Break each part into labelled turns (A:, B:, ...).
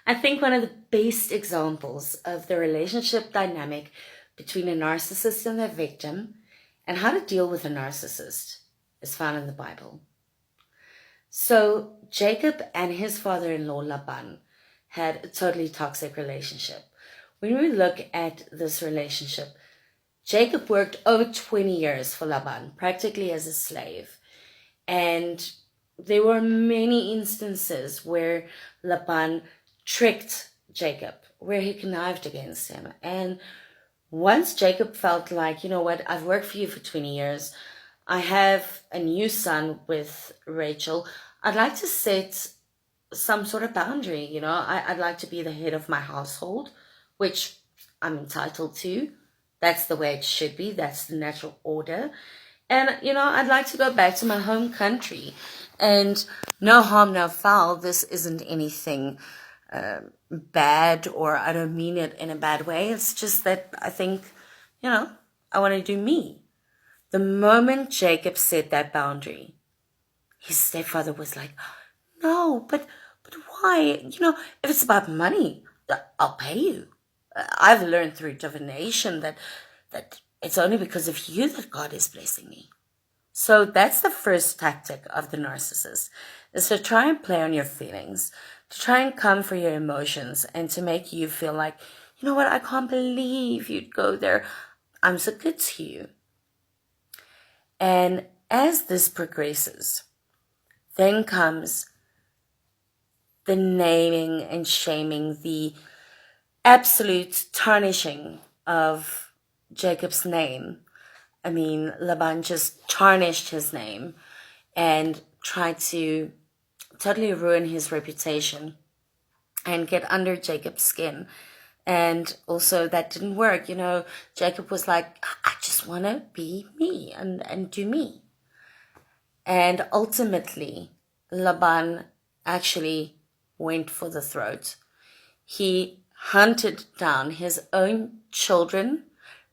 A: I think one of the best examples of the relationship dynamic between a narcissist and their victim and how to deal with a narcissist is found in the Bible. So Jacob and his father-in-law Laban had a totally toxic relationship. When we look at this relationship, Jacob worked over 20 years for Laban, practically as a slave. And there were many instances where Laban tricked Jacob, where he connived against him. And once Jacob felt like, you know what, I've worked for you for 20 years. I have a new son with Rachel. I'd like to set some sort of boundary, I'd like to be the head of my household, which I'm entitled to. That's the way it should be. That's the natural order. And, I'd like to go back to my home country. And no harm, no foul. This isn't anything bad, or I don't mean it in a bad way. It's just that I think, I want to do me. The moment Jacob set that boundary, his stepfather was like, no, but why? If it's about money, I'll pay you. I've learned through divination that it's only because of you that God is blessing me. So that's the first tactic of the narcissist, is to try and play on your feelings, to try and come for your emotions, and to make you feel like, you know what, I can't believe you'd go there. I'm so good to you. And as this progresses, then comes the naming and shaming, the absolute tarnishing of Jacob's name. I mean, Laban just tarnished his name and tried to totally ruin his reputation and get under Jacob's skin. And also that didn't work. Jacob was like, I just want to be me and do me. And ultimately, Laban actually went for the throat. He hunted down his own children,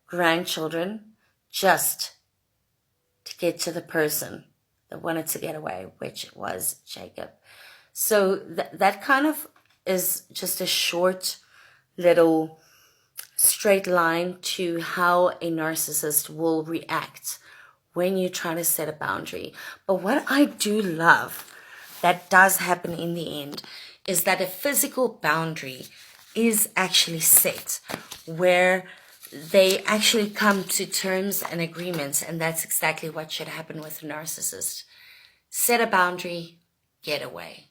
A: grandchildren, just to get to the person that wanted to get away, which was Jacob. So that kind of is just a short little straight line to how a narcissist will react when you try to set a boundary. But what I do love that does happen in the end is that a physical boundary is actually set, where they actually come to terms and agreements, and that's exactly what should happen with a narcissist. Set a boundary, get away.